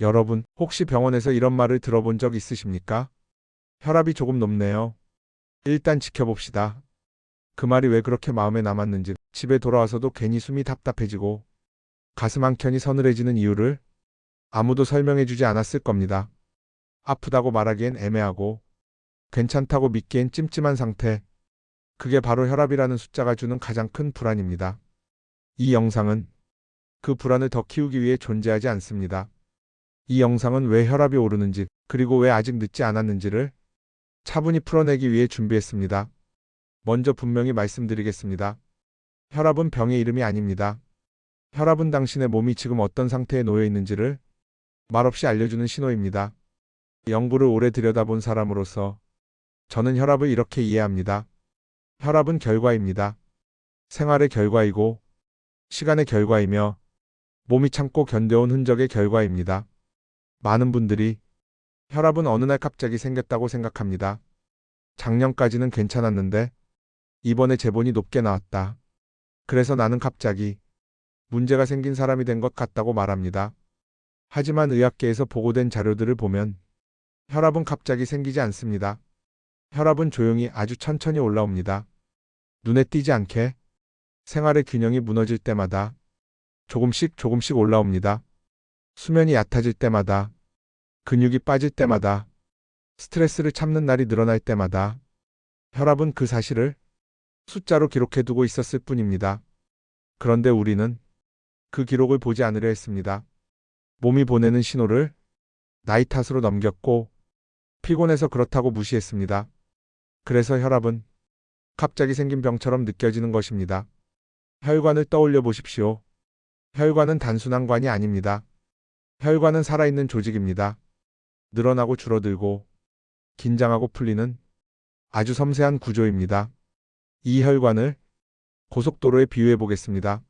여러분, 혹시 병원에서 이런 말을 들어본 적 있으십니까? 혈압이 조금 높네요. 일단 지켜봅시다. 그 말이 왜 그렇게 마음에 남았는지, 집에 돌아와서도 괜히 숨이 답답해지고 가슴 한켠이 서늘해지는 이유를 아무도 설명해주지 않았을 겁니다. 아프다고 말하기엔 애매하고 괜찮다고 믿기엔 찜찜한 상태. 그게 바로 혈압이라는 숫자가 주는 가장 큰 불안입니다. 이 영상은 그 불안을 더 키우기 위해 존재하지 않습니다. 이 영상은 왜 혈압이 오르는지, 그리고 왜 아직 늦지 않았는지를 차분히 풀어내기 위해 준비했습니다. 먼저 분명히 말씀드리겠습니다. 혈압은 병의 이름이 아닙니다. 혈압은 당신의 몸이 지금 어떤 상태에 놓여 있는지를 말없이 알려주는 신호입니다. 연구를 오래 들여다본 사람으로서 저는 혈압을 이렇게 이해합니다. 혈압은 결과입니다. 생활의 결과이고 시간의 결과이며 몸이 참고 견뎌온 흔적의 결과입니다. 많은 분들이 혈압은 어느 날 갑자기 생겼다고 생각합니다. 작년까지는 괜찮았는데 이번에 재본이 높게 나왔다. 그래서 나는 갑자기 문제가 생긴 사람이 된 것 같다고 말합니다. 하지만 의학계에서 보고된 자료들을 보면 혈압은 갑자기 생기지 않습니다. 혈압은 조용히 아주 천천히 올라옵니다. 눈에 띄지 않게 생활의 균형이 무너질 때마다 조금씩 조금씩 올라옵니다. 수면이 얕아질 때마다, 근육이 빠질 때마다, 스트레스를 참는 날이 늘어날 때마다 혈압은 그 사실을 숫자로 기록해두고 있었을 뿐입니다. 그런데 우리는 그 기록을 보지 않으려 했습니다. 몸이 보내는 신호를 나이 탓으로 넘겼고 피곤해서 그렇다고 무시했습니다. 그래서 혈압은 갑자기 생긴 병처럼 느껴지는 것입니다. 혈관을 떠올려 보십시오. 혈관은 단순한 관이 아닙니다. 혈관은 살아있는 조직입니다. 늘어나고 줄어들고 긴장하고 풀리는 아주 섬세한 구조입니다. 이 혈관을 고속도로에 비유해 보겠습니다.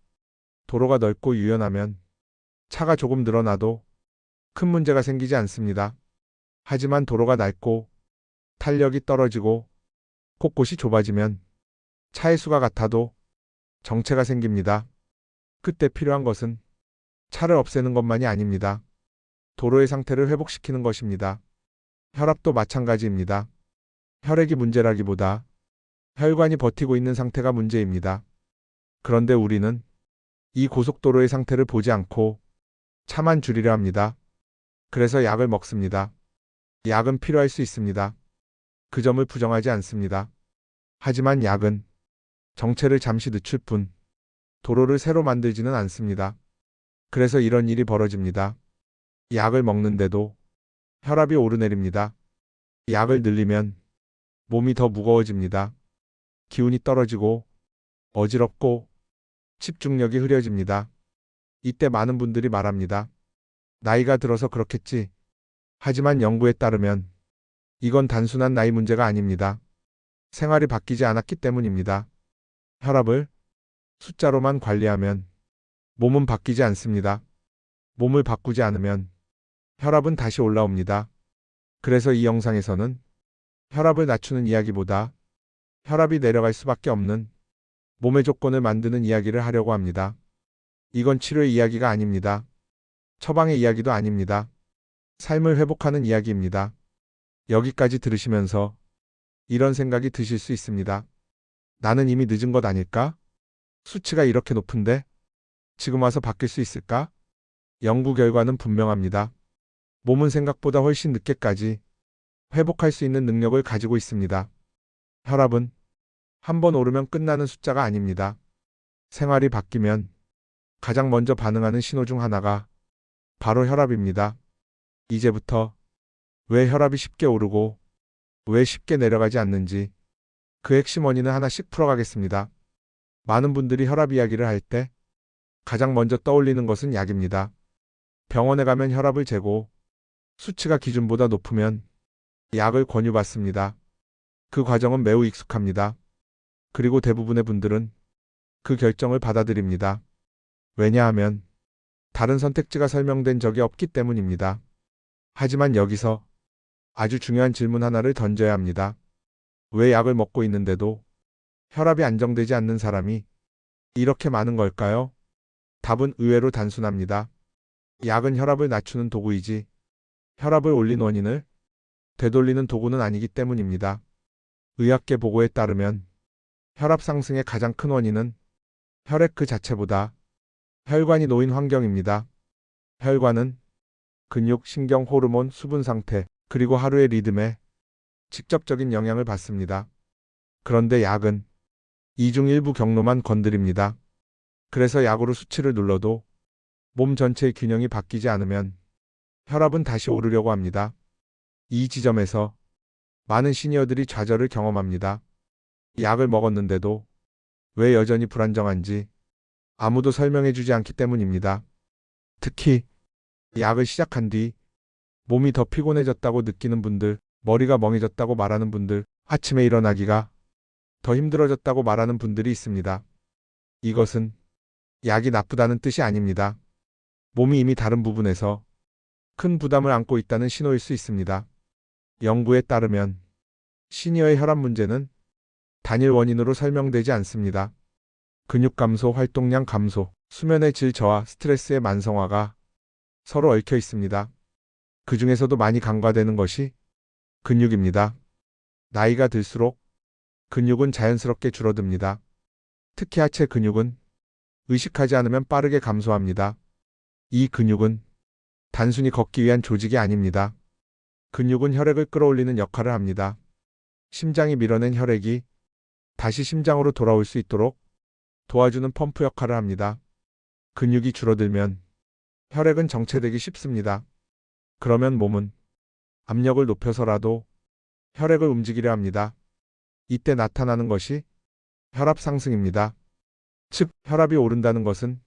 도로가 넓고 유연하면 차가 조금 늘어나도 큰 문제가 생기지 않습니다. 하지만 도로가 낡고 탄력이 떨어지고 곳곳이 좁아지면 차의 수가 같아도 정체가 생깁니다. 그때 필요한 것은 차를 없애는 것만이 아닙니다. 도로의 상태를 회복시키는 것입니다. 혈압도 마찬가지입니다. 혈액이 문제라기보다 혈관이 버티고 있는 상태가 문제입니다. 그런데 우리는 이 고속도로의 상태를 보지 않고 차만 줄이려 합니다. 그래서 약을 먹습니다. 약은 필요할 수 있습니다. 그 점을 부정하지 않습니다. 하지만 약은 정체를 잠시 늦출 뿐 도로를 새로 만들지는 않습니다. 그래서 이런 일이 벌어집니다. 약을 먹는데도 혈압이 오르내립니다. 약을 늘리면 몸이 더 무거워집니다. 기운이 떨어지고 어지럽고 집중력이 흐려집니다. 이때 많은 분들이 말합니다. 나이가 들어서 그렇겠지. 하지만 연구에 따르면 이건 단순한 나이 문제가 아닙니다. 생활이 바뀌지 않았기 때문입니다. 혈압을 숫자로만 관리하면 몸은 바뀌지 않습니다. 몸을 바꾸지 않으면 혈압은 다시 올라옵니다. 그래서 이 영상에서는 혈압을 낮추는 이야기보다 혈압이 내려갈 수밖에 없는 몸의 조건을 만드는 이야기를 하려고 합니다. 이건 치료의 이야기가 아닙니다. 처방의 이야기도 아닙니다. 삶을 회복하는 이야기입니다. 여기까지 들으시면서 이런 생각이 드실 수 있습니다. 나는 이미 늦은 것 아닐까? 수치가 이렇게 높은데 지금 와서 바뀔 수 있을까? 연구 결과는 분명합니다. 몸은 생각보다 훨씬 늦게까지 회복할 수 있는 능력을 가지고 있습니다. 혈압은 한 번 오르면 끝나는 숫자가 아닙니다. 생활이 바뀌면 가장 먼저 반응하는 신호 중 하나가 바로 혈압입니다. 이제부터 왜 혈압이 쉽게 오르고 왜 쉽게 내려가지 않는지 그 핵심 원인을 하나씩 풀어가겠습니다. 많은 분들이 혈압 이야기를 할 때 가장 먼저 떠올리는 것은 약입니다. 병원에 가면 혈압을 재고 수치가 기준보다 높으면 약을 권유받습니다. 그 과정은 매우 익숙합니다. 그리고 대부분의 분들은 그 결정을 받아들입니다. 왜냐하면 다른 선택지가 설명된 적이 없기 때문입니다. 하지만 여기서 아주 중요한 질문 하나를 던져야 합니다. 왜 약을 먹고 있는데도 혈압이 안정되지 않는 사람이 이렇게 많은 걸까요? 답은 의외로 단순합니다. 약은 혈압을 낮추는 도구이지 혈압을 올린 원인을 되돌리는 도구는 아니기 때문입니다. 의학계 보고에 따르면 혈압 상승의 가장 큰 원인은 혈액 그 자체보다 혈관이 놓인 환경입니다. 혈관은 근육, 신경, 호르몬, 수분 상태, 그리고 하루의 리듬에 직접적인 영향을 받습니다. 그런데 약은 이 중 일부 경로만 건드립니다. 그래서 약으로 수치를 눌러도 몸 전체의 균형이 바뀌지 않으면 혈압은 다시 오르려고 합니다. 이 지점에서 많은 시니어들이 좌절을 경험합니다. 약을 먹었는데도 왜 여전히 불안정한지 아무도 설명해 주지 않기 때문입니다. 특히 약을 시작한 뒤 몸이 더 피곤해졌다고 느끼는 분들, 머리가 멍해졌다고 말하는 분들, 아침에 일어나기가 더 힘들어졌다고 말하는 분들이 있습니다. 이것은 약이 나쁘다는 뜻이 아닙니다. 몸이 이미 다른 부분에서 큰 부담을 안고 있다는 신호일 수 있습니다. 연구에 따르면 시니어의 혈압 문제는 단일 원인으로 설명되지 않습니다. 근육 감소, 활동량 감소, 수면의 질 저하, 스트레스의 만성화가 서로 얽혀 있습니다. 그 중에서도 많이 간과되는 것이 근육입니다. 나이가 들수록 근육은 자연스럽게 줄어듭니다. 특히 하체 근육은 의식하지 않으면 빠르게 감소합니다. 이 근육은 단순히 걷기 위한 조직이 아닙니다. 근육은 혈액을 끌어올리는 역할을 합니다. 심장이 밀어낸 혈액이 다시 심장으로 돌아올 수 있도록 도와주는 펌프 역할을 합니다. 근육이 줄어들면 혈액은 정체되기 쉽습니다. 그러면 몸은 압력을 높여서라도 혈액을 움직이려 합니다. 이때 나타나는 것이 혈압 상승입니다. 즉, 혈압이 오른다는 것은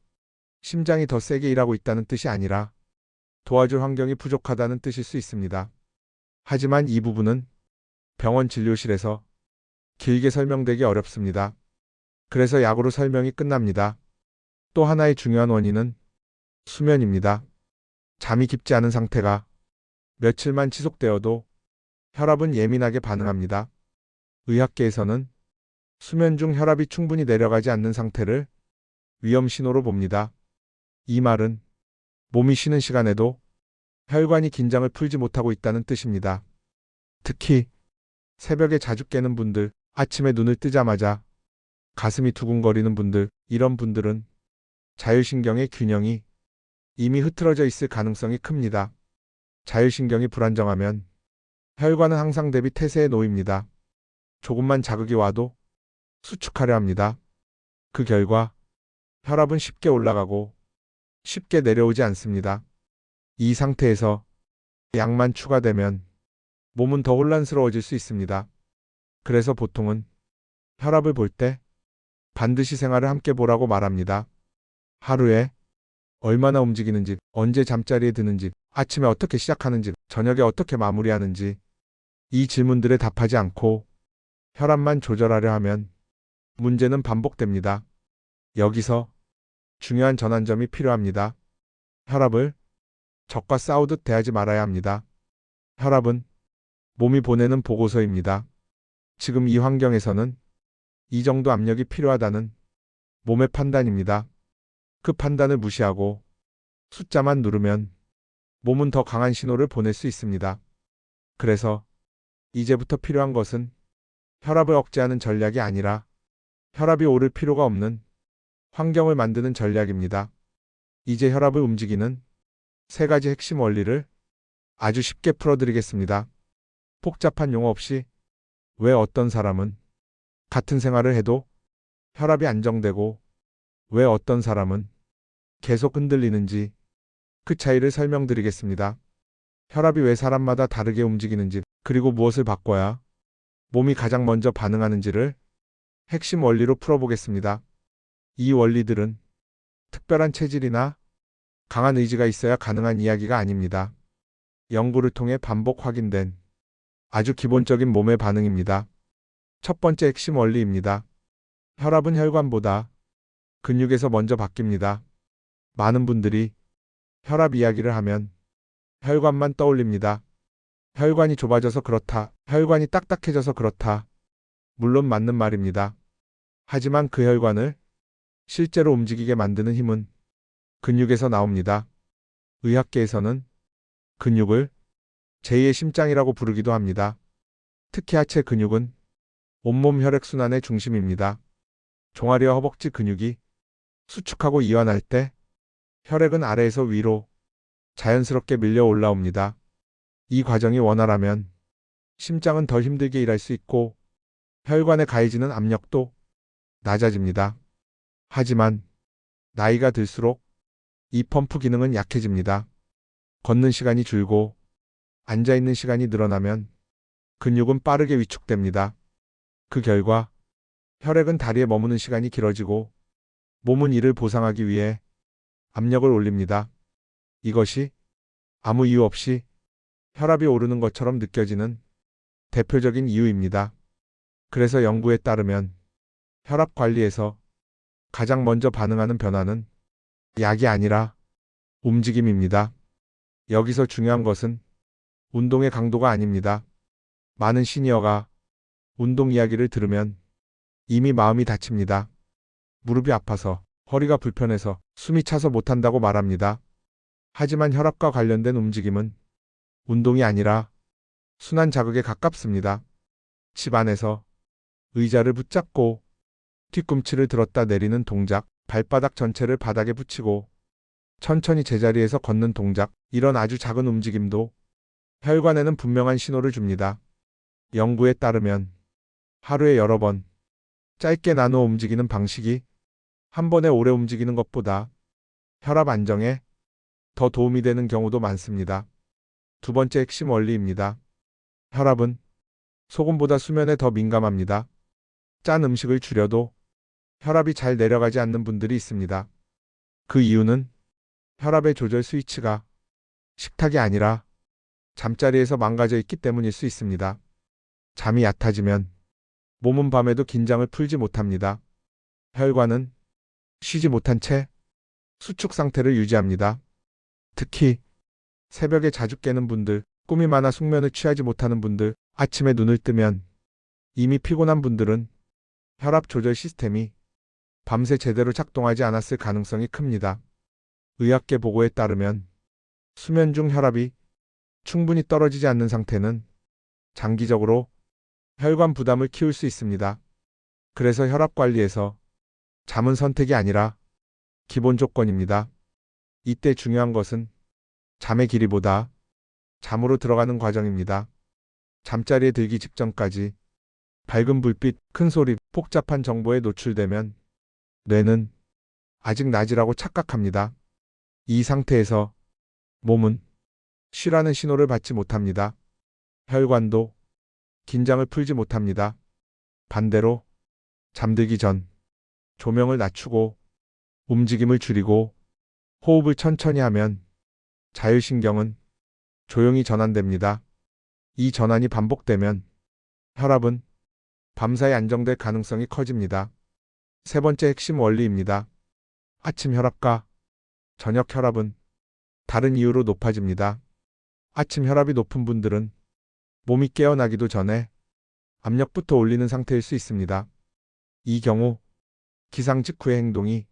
심장이 더 세게 일하고 있다는 뜻이 아니라 도와줄 환경이 부족하다는 뜻일 수 있습니다. 하지만 이 부분은 병원 진료실에서 길게 설명되기 어렵습니다. 그래서 약으로 설명이 끝납니다. 또 하나의 중요한 원인은 수면입니다. 잠이 깊지 않은 상태가 며칠만 지속되어도 혈압은 예민하게 반응합니다. 의학계에서는 수면 중 혈압이 충분히 내려가지 않는 상태를 위험 신호로 봅니다. 이 말은 몸이 쉬는 시간에도 혈관이 긴장을 풀지 못하고 있다는 뜻입니다. 특히 새벽에 자주 깨는 분들, 아침에 눈을 뜨자마자 가슴이 두근거리는 분들, 이런 분들은 자율신경의 균형이 이미 흐트러져 있을 가능성이 큽니다. 자율신경이 불안정하면 혈관은 항상 대비 태세에 놓입니다. 조금만 자극이 와도 수축하려 합니다. 그 결과 혈압은 쉽게 올라가고 쉽게 내려오지 않습니다. 이 상태에서 약만 추가되면 몸은 더 혼란스러워질 수 있습니다. 그래서 보통은 혈압을 볼 때 반드시 생활을 함께 보라고 말합니다. 하루에 얼마나 움직이는지, 언제 잠자리에 드는지, 아침에 어떻게 시작하는지, 저녁에 어떻게 마무리하는지 이 질문들에 답하지 않고 혈압만 조절하려 하면 문제는 반복됩니다. 여기서 중요한 전환점이 필요합니다. 혈압을 적과 싸우듯 대하지 말아야 합니다. 혈압은 몸이 보내는 보고서입니다. 지금 이 환경에서는 이 정도 압력이 필요하다는 몸의 판단입니다. 그 판단을 무시하고 숫자만 누르면 몸은 더 강한 신호를 보낼 수 있습니다. 그래서 이제부터 필요한 것은 혈압을 억제하는 전략이 아니라 혈압이 오를 필요가 없는 환경을 만드는 전략입니다. 이제 혈압을 움직이는 세 가지 핵심 원리를 아주 쉽게 풀어드리겠습니다. 복잡한 용어 없이 왜 어떤 사람은 같은 생활을 해도 혈압이 안정되고 왜 어떤 사람은 계속 흔들리는지 그 차이를 설명드리겠습니다. 혈압이 왜 사람마다 다르게 움직이는지 그리고 무엇을 바꿔야 몸이 가장 먼저 반응하는지를 핵심 원리로 풀어보겠습니다. 이 원리들은 특별한 체질이나 강한 의지가 있어야 가능한 이야기가 아닙니다. 연구를 통해 반복 확인된 아주 기본적인 몸의 반응입니다. 첫 번째 핵심 원리입니다. 혈압은 혈관보다 근육에서 먼저 바뀝니다. 많은 분들이 혈압 이야기를 하면 혈관만 떠올립니다. 혈관이 좁아져서 그렇다. 혈관이 딱딱해져서 그렇다. 물론 맞는 말입니다. 하지만 그 혈관을 실제로 움직이게 만드는 힘은 근육에서 나옵니다. 의학계에서는 근육을 제2의 심장이라고 부르기도 합니다. 특히 하체 근육은 온몸 혈액순환의 중심입니다. 종아리와 허벅지 근육이 수축하고 이완할 때 혈액은 아래에서 위로 자연스럽게 밀려 올라옵니다. 이 과정이 원활하면 심장은 더 힘들게 일할 수 있고 혈관에 가해지는 압력도 낮아집니다. 하지만 나이가 들수록 이 펌프 기능은 약해집니다. 걷는 시간이 줄고 앉아있는 시간이 늘어나면 근육은 빠르게 위축됩니다. 그 결과 혈액은 다리에 머무는 시간이 길어지고 몸은 이를 보상하기 위해 압력을 올립니다. 이것이 아무 이유 없이 혈압이 오르는 것처럼 느껴지는 대표적인 이유입니다. 그래서 연구에 따르면 혈압 관리에서 가장 먼저 반응하는 변화는 약이 아니라 움직임입니다. 여기서 중요한 것은 운동의 강도가 아닙니다. 많은 시니어가 운동 이야기를 들으면 이미 마음이 다칩니다. 무릎이 아파서, 허리가 불편해서, 숨이 차서 못한다고 말합니다. 하지만 혈압과 관련된 움직임은 운동이 아니라 순환 자극에 가깝습니다. 집 안에서 의자를 붙잡고 뒤꿈치를 들었다 내리는 동작, 발바닥 전체를 바닥에 붙이고 천천히 제자리에서 걷는 동작, 이런 아주 작은 움직임도 혈관에는 분명한 신호를 줍니다. 연구에 따르면 하루에 여러 번 짧게 나누어 움직이는 방식이 한 번에 오래 움직이는 것보다 혈압 안정에 더 도움이 되는 경우도 많습니다. 두 번째 핵심 원리입니다. 혈압은 소금보다 수면에 더 민감합니다. 짠 음식을 줄여도 혈압이 잘 내려가지 않는 분들이 있습니다. 그 이유는 혈압의 조절 스위치가 식탁이 아니라 잠자리에서 망가져 있기 때문일 수 있습니다. 잠이 얕아지면 몸은 밤에도 긴장을 풀지 못합니다. 혈관은 쉬지 못한 채 수축 상태를 유지합니다. 특히 새벽에 자주 깨는 분들, 꿈이 많아 숙면을 취하지 못하는 분들, 아침에 눈을 뜨면 이미 피곤한 분들은 혈압 조절 시스템이 밤새 제대로 작동하지 않았을 가능성이 큽니다. 의학계 보고에 따르면 수면 중 혈압이 충분히 떨어지지 않는 상태는 장기적으로 혈관 부담을 키울 수 있습니다. 그래서 혈압 관리에서 잠은 선택이 아니라 기본 조건입니다. 이때 중요한 것은 잠의 길이보다 잠으로 들어가는 과정입니다. 잠자리에 들기 직전까지 밝은 불빛, 큰 소리, 복잡한 정보에 노출되면 뇌는 아직 낮이라고 착각합니다. 이 상태에서 몸은 쉬라는 신호를 받지 못합니다. 혈관도 긴장을 풀지 못합니다. 반대로 잠들기 전 조명을 낮추고 움직임을 줄이고 호흡을 천천히 하면 자율신경은 조용히 전환됩니다. 이 전환이 반복되면 혈압은 밤사이 안정될 가능성이 커집니다. 세 번째 핵심 원리입니다. 아침 혈압과 저녁 혈압은 다른 이유로 높아집니다. 아침 혈압이 높은 분들은 몸이 깨어나기도 전에 압력부터 올리는 상태일 수 있습니다. 이 경우 기상 직후의 행동이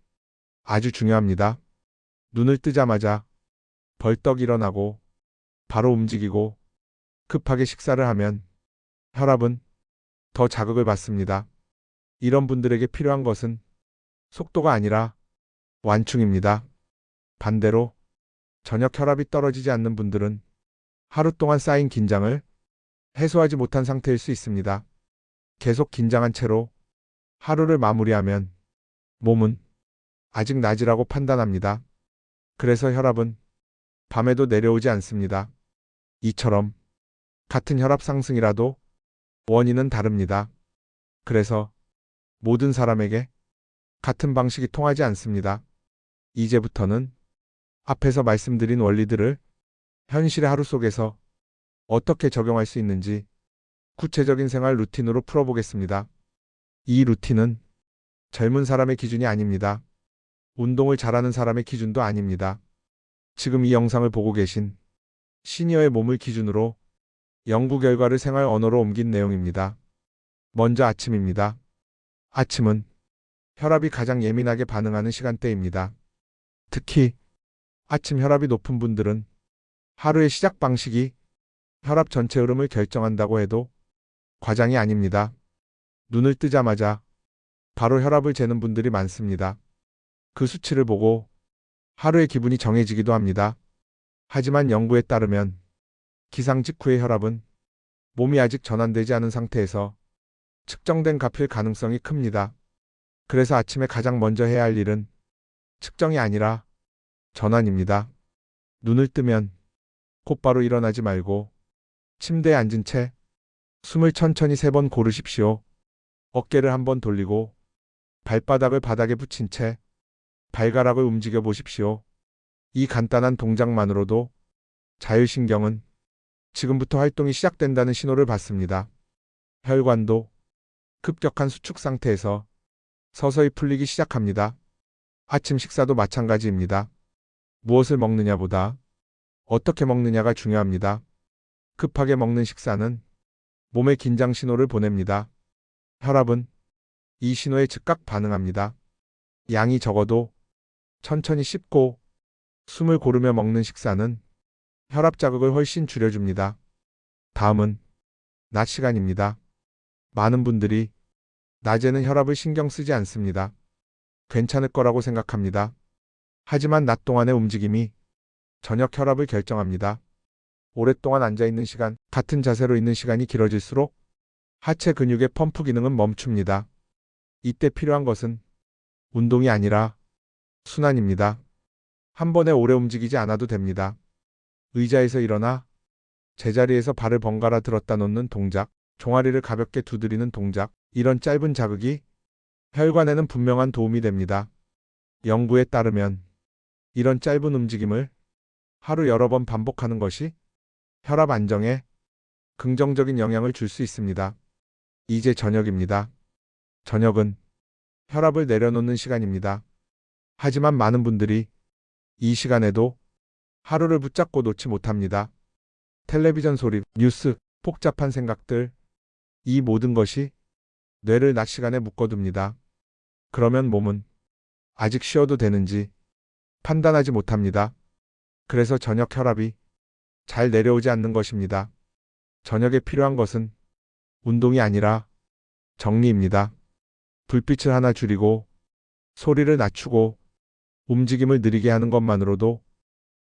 아주 중요합니다. 눈을 뜨자마자 벌떡 일어나고 바로 움직이고 급하게 식사를 하면 혈압은 더 자극을 받습니다. 이런 분들에게 필요한 것은 속도가 아니라 완충입니다. 반대로 저녁 혈압이 떨어지지 않는 분들은 하루 동안 쌓인 긴장을 해소하지 못한 상태일 수 있습니다. 계속 긴장한 채로 하루를 마무리하면 몸은 아직 낮이라고 판단합니다. 그래서 혈압은 밤에도 내려오지 않습니다. 이처럼 같은 혈압 상승이라도 원인은 다릅니다. 그래서 모든 사람에게 같은 방식이 통하지 않습니다. 이제부터는 앞에서 말씀드린 원리들을 현실의 하루 속에서 어떻게 적용할 수 있는지 구체적인 생활 루틴으로 풀어보겠습니다. 이 루틴은 젊은 사람의 기준이 아닙니다. 운동을 잘하는 사람의 기준도 아닙니다. 지금 이 영상을 보고 계신 시니어의 몸을 기준으로 연구 결과를 생활 언어로 옮긴 내용입니다. 먼저 아침입니다. 아침은 혈압이 가장 예민하게 반응하는 시간대입니다. 특히 아침 혈압이 높은 분들은 하루의 시작 방식이 혈압 전체 흐름을 결정한다고 해도 과장이 아닙니다. 눈을 뜨자마자 바로 혈압을 재는 분들이 많습니다. 그 수치를 보고 하루의 기분이 정해지기도 합니다. 하지만 연구에 따르면 기상 직후의 혈압은 몸이 아직 전환되지 않은 상태에서 측정된 값일 가능성이 큽니다. 그래서 아침에 가장 먼저 해야 할 일은 측정이 아니라 전환입니다. 눈을 뜨면 곧바로 일어나지 말고 침대에 앉은 채 숨을 천천히 3번 고르십시오. 어깨를 한번 돌리고 발바닥을 바닥에 붙인 채 발가락을 움직여 보십시오. 이 간단한 동작만으로도 자율신경은 지금부터 활동이 시작된다는 신호를 받습니다. 혈관도 급격한 수축 상태에서 서서히 풀리기 시작합니다. 아침 식사도 마찬가지입니다. 무엇을 먹느냐보다 어떻게 먹느냐가 중요합니다. 급하게 먹는 식사는 몸에 긴장 신호를 보냅니다. 혈압은 이 신호에 즉각 반응합니다. 양이 적어도 천천히 씹고 숨을 고르며 먹는 식사는 혈압 자극을 훨씬 줄여줍니다. 다음은 낮 시간입니다. 많은 분들이 낮에는 혈압을 신경 쓰지 않습니다. 괜찮을 거라고 생각합니다. 하지만 낮 동안의 움직임이 저녁 혈압을 결정합니다. 오랫동안 앉아있는 시간, 같은 자세로 있는 시간이 길어질수록 하체 근육의 펌프 기능은 멈춥니다. 이때 필요한 것은 운동이 아니라 순환입니다. 한 번에 오래 움직이지 않아도 됩니다. 의자에서 일어나 제자리에서 발을 번갈아 들었다 놓는 동작, 종아리를 가볍게 두드리는 동작, 이런 짧은 자극이 혈관에는 분명한 도움이 됩니다. 연구에 따르면 이런 짧은 움직임을 하루 여러 번 반복하는 것이 혈압 안정에 긍정적인 영향을 줄 수 있습니다. 이제 저녁입니다. 저녁은 혈압을 내려놓는 시간입니다. 하지만 많은 분들이 이 시간에도 하루를 붙잡고 놓지 못합니다. 텔레비전 소리, 뉴스, 복잡한 생각들, 이 모든 것이 뇌를 낮 시간에 묶어둡니다. 그러면 몸은 아직 쉬어도 되는지 판단하지 못합니다. 그래서 저녁 혈압이 잘 내려오지 않는 것입니다. 저녁에 필요한 것은 운동이 아니라 정리입니다. 불빛을 하나 줄이고 소리를 낮추고 움직임을 느리게 하는 것만으로도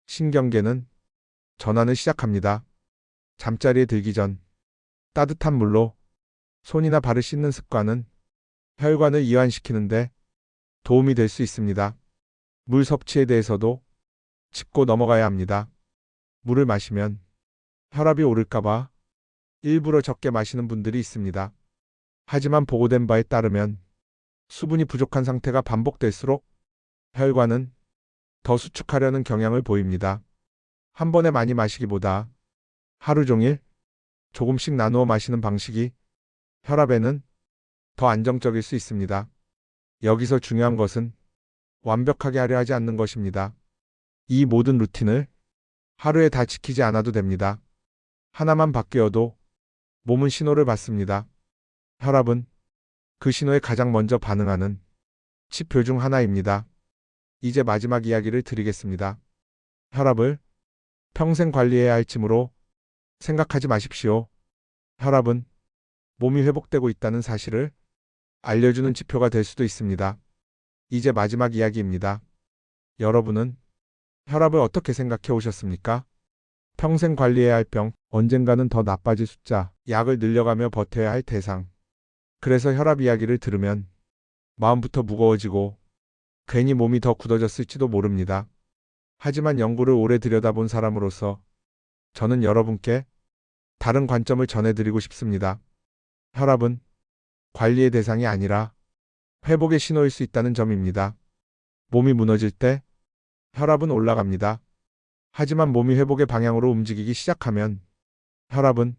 신경계는 전환을 시작합니다. 잠자리에 들기 전 따뜻한 물로 손이나 발을 씻는 습관은 혈관을 이완시키는데 도움이 될 수 있습니다. 물 섭취에 대해서도 짚고 넘어가야 합니다. 물을 마시면 혈압이 오를까봐 일부러 적게 마시는 분들이 있습니다. 하지만 보고된 바에 따르면 수분이 부족한 상태가 반복될수록 혈관은 더 수축하려는 경향을 보입니다. 한 번에 많이 마시기보다 하루 종일 조금씩 나누어 마시는 방식이 혈압에는 더 안정적일 수 있습니다. 여기서 중요한 것은 완벽하게 하려 하지 않는 것입니다. 이 모든 루틴을 하루에 다 지키지 않아도 됩니다. 하나만 바뀌어도 몸은 신호를 받습니다. 혈압은 그 신호에 가장 먼저 반응하는 지표 중 하나입니다. 이제 마지막 이야기를 드리겠습니다. 혈압을 평생 관리해야 할 짐으로 생각하지 마십시오. 혈압은 몸이 회복되고 있다는 사실을 알려주는 지표가 될 수도 있습니다. 이제 마지막 이야기입니다. 여러분은 혈압을 어떻게 생각해 오셨습니까? 평생 관리해야 할 병, 언젠가는 더 나빠질 숫자, 약을 늘려가며 버텨야 할 대상. 그래서 혈압 이야기를 들으면 마음부터 무거워지고 괜히 몸이 더 굳어졌을지도 모릅니다. 하지만 연구를 오래 들여다본 사람으로서 저는 여러분께 다른 관점을 전해드리고 싶습니다. 혈압은 관리의 대상이 아니라 회복의 신호일 수 있다는 점입니다. 몸이 무너질 때 혈압은 올라갑니다. 하지만 몸이 회복의 방향으로 움직이기 시작하면 혈압은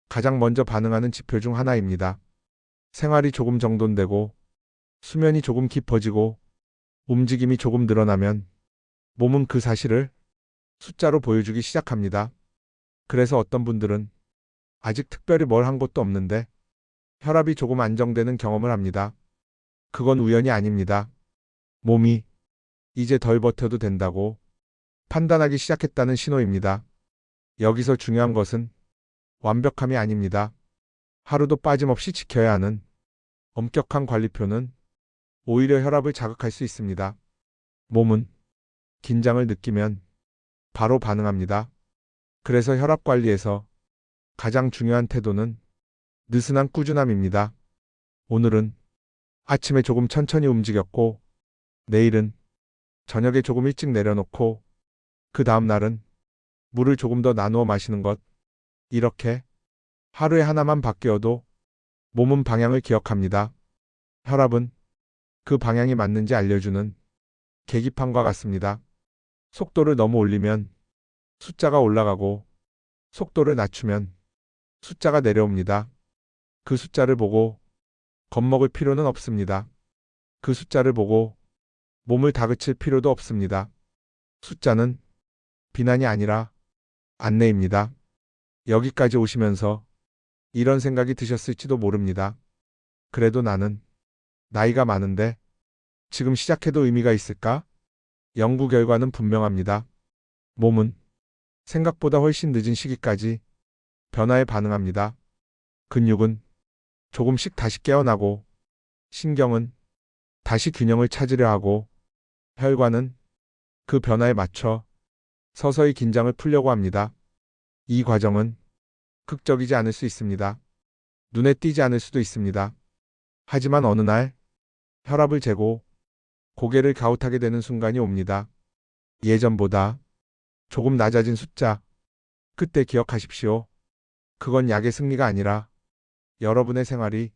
가장 먼저 반응하는 지표 중 하나입니다. 생활이 조금 정돈되고 수면이 조금 깊어지고 움직임이 조금 늘어나면 몸은 그 사실을 숫자로 보여주기 시작합니다. 그래서 어떤 분들은 아직 특별히 뭘 한 것도 없는데 혈압이 조금 안정되는 경험을 합니다. 그건 우연이 아닙니다. 몸이 이제 덜 버텨도 된다고 판단하기 시작했다는 신호입니다. 여기서 중요한 것은 완벽함이 아닙니다. 하루도 빠짐없이 지켜야 하는 엄격한 관리표는 오히려 혈압을 자극할 수 있습니다. 몸은 긴장을 느끼면 바로 반응합니다. 그래서 혈압 관리에서 가장 중요한 태도는 느슨한 꾸준함입니다. 오늘은 아침에 조금 천천히 움직였고, 내일은 저녁에 조금 일찍 내려놓고, 그 다음 날은 물을 조금 더 나누어 마시는 것. 이렇게 하루에 하나만 바뀌어도 몸은 방향을 기억합니다. 혈압은 그 방향이 맞는지 알려주는 계기판과 같습니다. 속도를 너무 올리면 숫자가 올라가고, 속도를 낮추면 숫자가 내려옵니다. 그 숫자를 보고 겁먹을 필요는 없습니다. 그 숫자를 보고 몸을 다그칠 필요도 없습니다. 숫자는 비난이 아니라 안내입니다. 여기까지 오시면서 이런 생각이 드셨을지도 모릅니다. 그래도 나는 나이가 많은데 지금 시작해도 의미가 있을까? 연구 결과는 분명합니다. 몸은 생각보다 훨씬 늦은 시기까지 변화에 반응합니다. 근육은 조금씩 다시 깨어나고, 신경은 다시 균형을 찾으려 하고, 혈관은 그 변화에 맞춰 서서히 긴장을 풀려고 합니다. 이 과정은 극적이지 않을 수 있습니다. 눈에 띄지 않을 수도 있습니다. 하지만 어느 날 혈압을 재고 고개를 갸웃하게 되는 순간이 옵니다. 예전보다 조금 낮아진 숫자. 그때 기억하십시오. 그건 약의 승리가 아니라 여러분의 생활이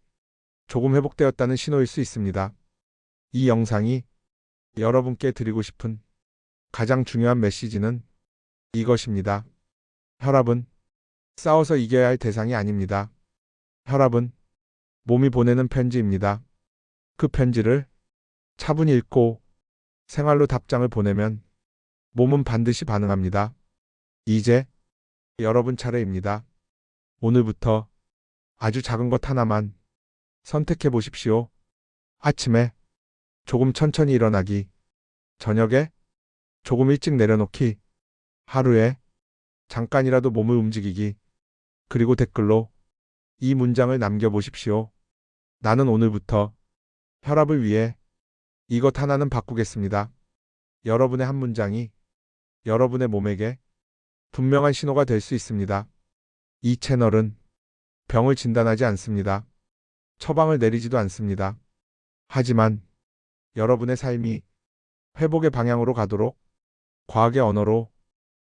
조금 회복되었다는 신호일 수 있습니다. 이 영상이 여러분께 드리고 싶은 가장 중요한 메시지는 이것입니다. 혈압은 싸워서 이겨야 할 대상이 아닙니다. 혈압은 몸이 보내는 편지입니다. 그 편지를 차분히 읽고 생활로 답장을 보내면 몸은 반드시 반응합니다. 이제 여러분 차례입니다. 오늘부터 아주 작은 것 하나만 선택해 보십시오. 아침에 조금 천천히 일어나기, 저녁에 조금 일찍 내려놓기, 하루에 잠깐이라도 몸을 움직이기, 그리고 댓글로 이 문장을 남겨보십시오. 나는 오늘부터 혈압을 위해 이것 하나는 바꾸겠습니다. 여러분의 한 문장이 여러분의 몸에게 분명한 신호가 될 수 있습니다. 이 채널은 병을 진단하지 않습니다. 처방을 내리지도 않습니다. 하지만 여러분의 삶이 회복의 방향으로 가도록 과학의 언어로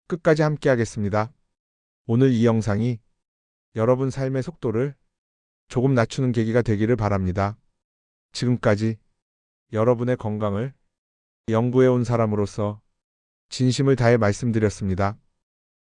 끝까지 함께하겠습니다. 오늘 이 영상이 여러분 삶의 속도를 조금 낮추는 계기가 되기를 바랍니다. 지금까지 여러분의 건강을 연구해 온 사람으로서 진심을 다해 말씀드렸습니다.